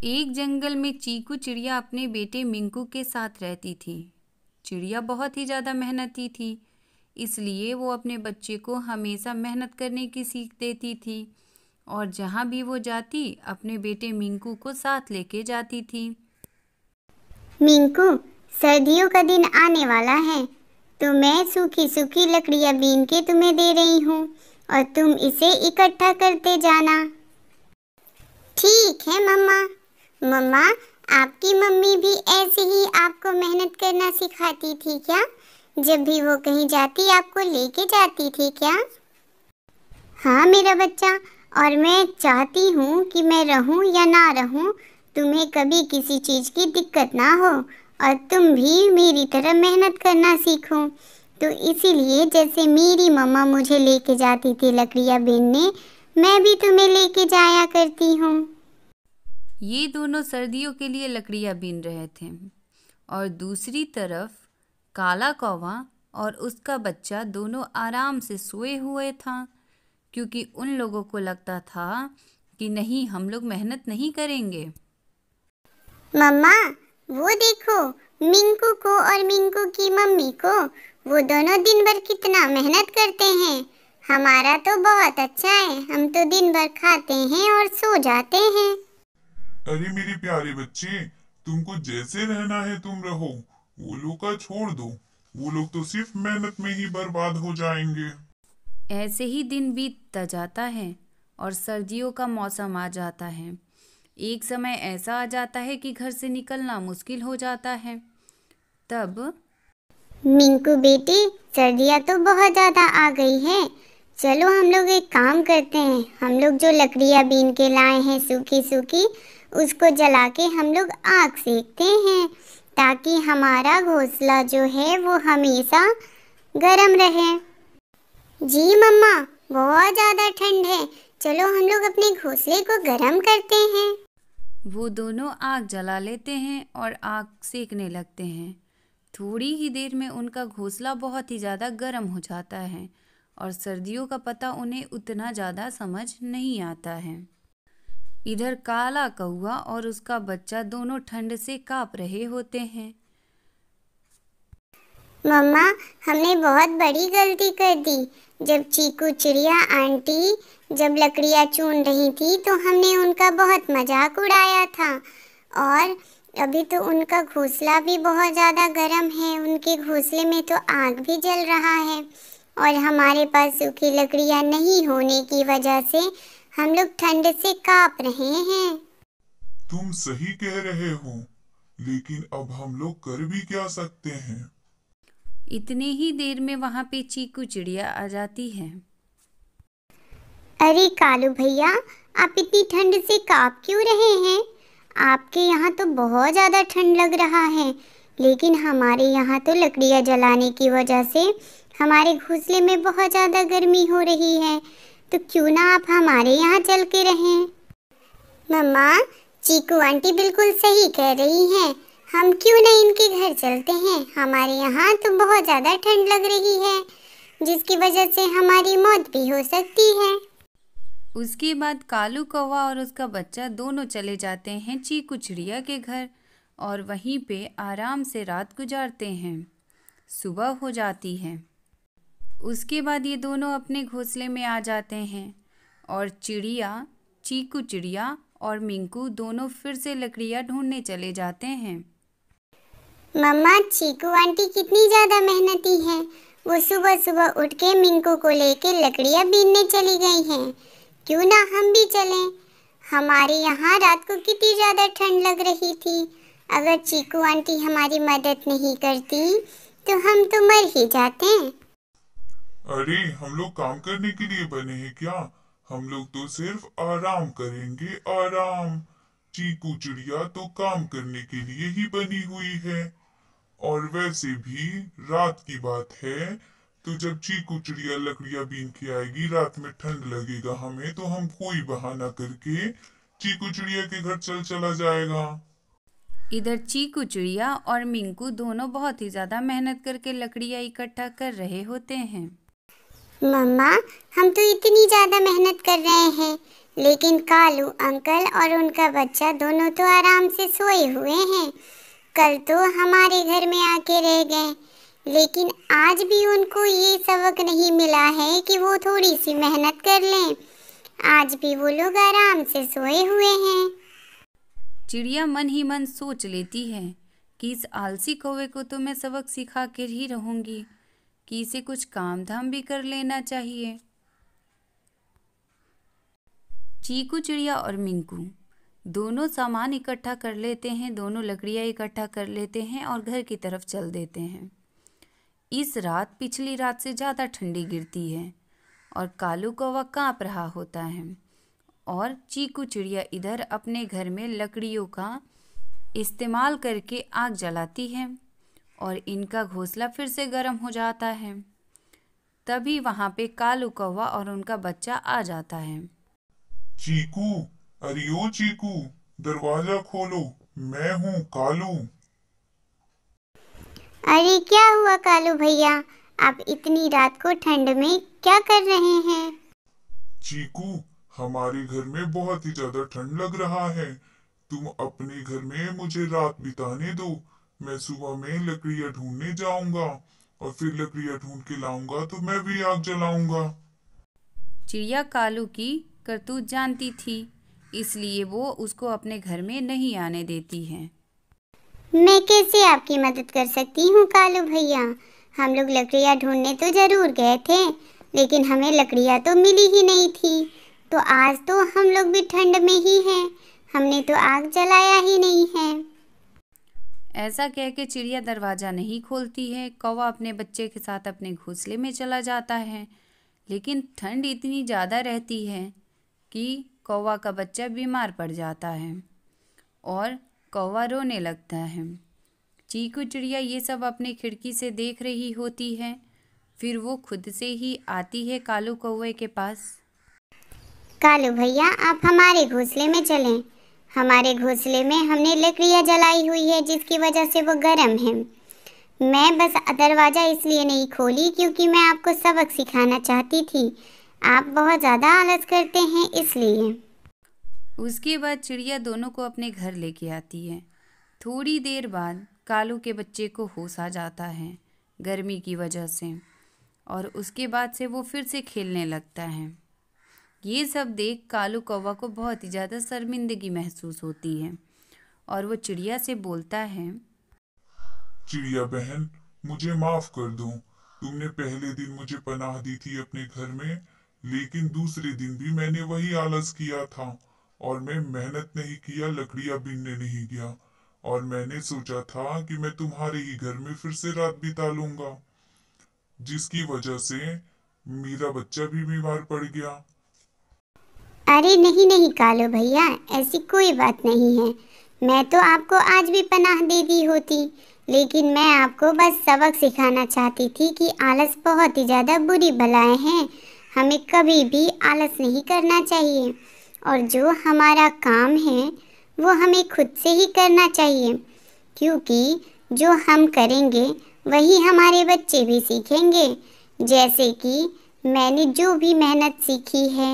एक जंगल में चीकू चिड़िया अपने बेटे मिंकू के साथ रहती थी। चिड़िया बहुत ही ज़्यादा मेहनती थी, इसलिए वो अपने बच्चे को हमेशा मेहनत करने की सीख देती थी और जहाँ भी वो जाती अपने बेटे मिंकू को साथ लेके जाती थी। मिंकू, सर्दियों का दिन आने वाला है तो मैं सूखी सूखी लकड़ियाँ बीन के तुम्हें दे रही हूँ और तुम इसे इकट्ठा करते जाना। ठीक है मम्मा। मम्मा, आपकी मम्मी भी ऐसे ही आपको मेहनत करना सिखाती थी क्या? जब भी वो कहीं जाती आपको लेके जाती थी क्या? हाँ मेरा बच्चा, और मैं चाहती हूँ कि मैं रहूँ या ना रहूँ, तुम्हें कभी किसी चीज़ की दिक्कत ना हो और तुम भी मेरी तरह मेहनत करना सीखो। तो इसीलिए जैसे मेरी मम्मा मुझे लेके जाती थी लकड़ियाँ बीनने, मैं भी तुम्हें लेके जाया करती हूँ। ये दोनों सर्दियों के लिए लकड़ियाँ बीन रहे थे और दूसरी तरफ काला कौवा और उसका बच्चा दोनों आराम से सोए हुए था, क्योंकि उन लोगों को लगता था कि नहीं, हम लोग मेहनत नहीं करेंगे। मम्मा, वो देखो, मिंकू को और मिंकू की मम्मी को, वो दोनों दिन भर कितना मेहनत करते हैं। हमारा तो बहुत अच्छा है, हम तो दिन भर खाते हैं और सो जाते हैं। अरे मेरे प्यारे बच्चे, तुमको जैसे रहना है तुम रहो, वो लोग का छोड़ दो। वो लोग तो सिर्फ मेहनत में ही बर्बाद हो जाएंगे। ऐसे ही दिन बीतता जाता है और सर्दियों का मौसम आ जाता है। एक समय ऐसा आ जाता है कि घर से निकलना मुश्किल हो जाता है। तब मिंकू बेटी, सर्दियाँ तो बहुत ज़्यादा आ गई है। चलो हम लोग एक काम करते हैं, हम लोग जो लकड़ियाँ बीन के लाए हैं सूखी सूखी, उसको जला के हम लोग आग सेकते हैं ताकि हमारा घोंसला जो है वो हमेशा गर्म रहे। जी मम्मा, बहुत ज़्यादा ठंड है, चलो हम लोग अपने घोंसले को गर्म करते हैं। वो दोनों आग जला लेते हैं और आग सेकने लगते हैं। थोड़ी ही देर में उनका घोंसला बहुत ही ज़्यादा गर्म हो जाता है और सर्दियों का पता उन्हें उतना ज़्यादा समझ नहीं आता है। इधर काला कौवा और उसका बच्चा दोनों ठंड से काँप रहे होते हैं। मम्मा, हमने बहुत बड़ी गलती कर दी। जब चीकू चिड़िया आंटी जब लकड़ियाँ चुन रही थी तो हमने उनका बहुत मजाक उड़ाया था और अभी तो उनका घोंसला भी बहुत ज़्यादा गर्म है, उनके घोंसले में तो आग भी जल रहा है और हमारे पास सूखी लकड़ियाँ नहीं होने की वजह से हम लोग ठंड से काँप रहे हैं। तुम सही कह रहे हो, लेकिन अब हम लोग कर भी क्या सकते हैं? इतने ही देर में वहाँ पे चीकू चिड़िया आ जाती है। अरे कालू भैया, आप इतनी ठंड से काँप क्यों रहे हैं? आपके यहाँ तो बहुत ज़्यादा ठंड लग रहा है, लेकिन हमारे यहाँ तो लकड़ियाँ जलाने की वजह से हमारे घोंसले में बहुत ज़्यादा गर्मी हो रही है। तो क्यों ना आप हमारे यहाँ चल के रहें? मम्मा, चीकू आंटी बिल्कुल सही कह रही हैं। हम क्यों नहीं इनके घर चलते हैं? हमारे यहाँ तो बहुत ज़्यादा ठंड लग रही है, जिसकी वजह से हमारी मौत भी हो सकती है। उसके बाद कालू कौवा और उसका बच्चा दोनों चले जाते हैं चीकू चिड़िया के घर और वहीं पे आराम से रात गुजारते हैं। सुबह हो जाती है। उसके बाद ये दोनों अपने घोंसले में आ जाते हैं और चिड़िया, चीकू चिड़िया और मिंकू दोनों फिर से लकड़ियाँ ढूंढने चले जाते हैं। मम्मा, चीकू आंटी कितनी ज़्यादा मेहनती हैं। वो सुबह सुबह उठ के मिंकू को लेके लकड़ियाँ बीनने चली गई हैं। क्यों ना हम भी चलें? हमारे यहाँ रात को कितनी ज़्यादा ठंड लग रही थी। अगर चीकू आंटी हमारी मदद नहीं करती तो हम तो मर ही जाते। अरे हम लोग काम करने के लिए बने हैं क्या? हम लोग तो सिर्फ आराम करेंगे, आराम। चीकू चिड़िया तो काम करने के लिए ही बनी हुई है। और वैसे भी रात की बात है, तो जब चीकू चिड़िया लकड़ियां बीन के आएगी, रात में ठंड लगेगा हमें, तो हम कोई बहाना करके चीकू चिड़िया के घर चला जाएगा। इधर चीकू चिड़िया और मिंकू दोनों बहुत ही ज़्यादा मेहनत करके लकड़ियाँ इकट्ठा कर रहे होते हैं। मम्मा, हम तो इतनी ज़्यादा मेहनत कर रहे हैं, लेकिन कालू अंकल और उनका बच्चा दोनों तो आराम से सोए हुए हैं। कल तो हमारे घर में आके रह गए, लेकिन आज भी उनको ये सबक नहीं मिला है कि वो थोड़ी सी मेहनत कर लें। आज भी वो लोग आराम से सोए हुए हैं। चिड़िया मन ही मन सोच लेती है कि इस आलसी कौवे को तो मैं सबक सिखा कर ही रहूंगी कि इसे कुछ काम धाम भी कर लेना चाहिए। चीकू चिड़िया और मिंकू दोनों सामान इकट्ठा कर लेते हैं, दोनों लकड़ियाँ इकट्ठा कर लेते हैं और घर की तरफ चल देते हैं। इस रात पिछली रात से ज़्यादा ठंडी गिरती है और कालू कौवा काँप रहा होता है और चीकू चिड़िया इधर अपने घर में लकड़ियों का इस्तेमाल करके आग जलाती है और इनका घोंसला फिर से गर्म हो जाता है। तभी वहाँ पे कालू कौवा और उनका बच्चा आ जाता है। चीकू, अरे ओ चीकू, दरवाजा खोलो, मैं हूँ कालू। अरे क्या हुआ कालू भैया, आप इतनी रात को ठंड में क्या कर रहे हैं? चीकू, हमारे घर में बहुत ही ज्यादा ठंड लग रहा है। तुम अपने घर में मुझे रात बिताने दो। मैं सुबह में लकड़ियाँ ढूंढने जाऊंगा और फिर लकड़ियाँ ढूंढ के लाऊंगा तो मैं भी आग जलाऊंगा। चिड़िया कालू की करतूत जानती थी, इसलिए वो उसको अपने घर में नहीं आने देती है। मैं कैसे आपकी मदद कर सकती हूँ कालू भैया? हम लोग लकड़ियाँ ढूंढने तो जरूर गए थे, लेकिन हमें लकड़ियाँ तो मिली ही नहीं थी। तो आज तो हम लोग भी ठंड में ही हैं, हमने तो आग जलाया ही नहीं है। ऐसा कह के चिड़िया दरवाज़ा नहीं खोलती है। कौवा अपने बच्चे के साथ अपने घोंसले में चला जाता है, लेकिन ठंड इतनी ज़्यादा रहती है कि कौवा का बच्चा बीमार पड़ जाता है और कौवा रोने लगता है। चीकू चिड़िया ये सब अपनी खिड़की से देख रही होती है। फिर वो खुद से ही आती है कालू कौवे के पास। कालू भैया, आप हमारे घोंसले में चलें। हमारे घोंसले में हमने लकड़ियाँ जलाई हुई है, जिसकी वजह से वो गर्म है। मैं बस दरवाज़ा इसलिए नहीं खोली क्योंकि मैं आपको सबक सिखाना चाहती थी। आप बहुत ज़्यादा आलस करते हैं इसलिए। उसके बाद चिड़िया दोनों को अपने घर लेके आती है। थोड़ी देर बाद कालू के बच्चे को होश आ जाता है गर्मी की वजह से, और उसके बाद से वो फिर से खेलने लगता है। ये सब देख कालू कौवा को बहुत ही ज़्यादा शर्मिंदगी महसूस होती है और वो चिड़िया से बोलता है, चिड़िया बहन, मुझे माफ कर दो। तुमने पहले दिन मुझे पनाह दी थी अपने घर में, लेकिन दूसरे दिन भी मैंने वही आलस किया था और मैं मेहनत नहीं किया, लकड़ियां बीनने नहीं गया। और मैंने सोचा था कि मैं तुम्हारे ही घर में फिर से रात बिता लूंगा, जिसकी वजह से मेरा बच्चा भी बीमार पड़ गया। अरे नहीं नहीं कालू भैया, ऐसी कोई बात नहीं है। मैं तो आपको आज भी पनाह दे दी होती, लेकिन मैं आपको बस सबक सिखाना चाहती थी कि आलस बहुत ही ज़्यादा बुरी बलाएं हैं। हमें कभी भी आलस नहीं करना चाहिए और जो हमारा काम है वो हमें खुद से ही करना चाहिए, क्योंकि जो हम करेंगे वही हमारे बच्चे भी सीखेंगे। जैसे कि मैंने जो भी मेहनत सीखी है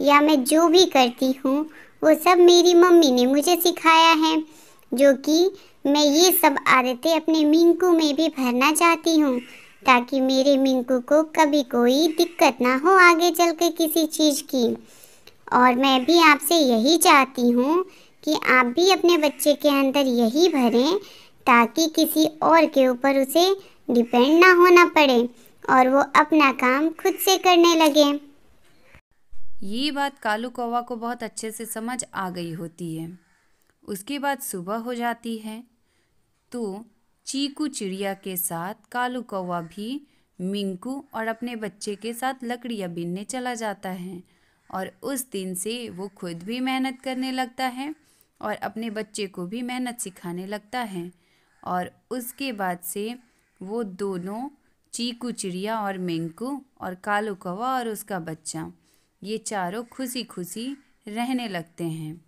या मैं जो भी करती हूँ वो सब मेरी मम्मी ने मुझे सिखाया है, जो कि मैं ये सब आदतें अपने मिंकू में भी भरना चाहती हूँ, ताकि मेरे मिंकू को कभी कोई दिक्कत ना हो आगे चल के किसी चीज़ की। और मैं भी आपसे यही चाहती हूँ कि आप भी अपने बच्चे के अंदर यही भरें, ताकि किसी और के ऊपर उसे डिपेंड ना होना पड़े और वो अपना काम खुद से करने लगे। ये बात कालू कौवा को बहुत अच्छे से समझ आ गई होती है। उसके बाद सुबह हो जाती है तो चीकू चिड़िया के साथ कालू कौवा भी मिंकू और अपने बच्चे के साथ लकड़ियाँ बीनने चला जाता है और उस दिन से वो खुद भी मेहनत करने लगता है और अपने बच्चे को भी मेहनत सिखाने लगता है। और उसके बाद से वो दोनों चीकू चिड़िया और मिंकू और कालू कौवा और उसका बच्चा, ये चारों खुशी खुशी रहने लगते हैं।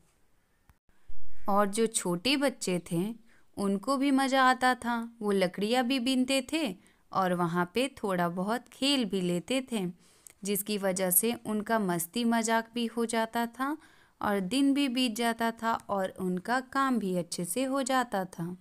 और जो छोटे बच्चे थे उनको भी मज़ा आता था, वो लकड़ियाँ भी बीनते थे और वहाँ पे थोड़ा बहुत खेल भी लेते थे। जिसकी वजह से उनका मस्ती मजाक भी हो जाता था और दिन भी बीत जाता था और उनका काम भी अच्छे से हो जाता था।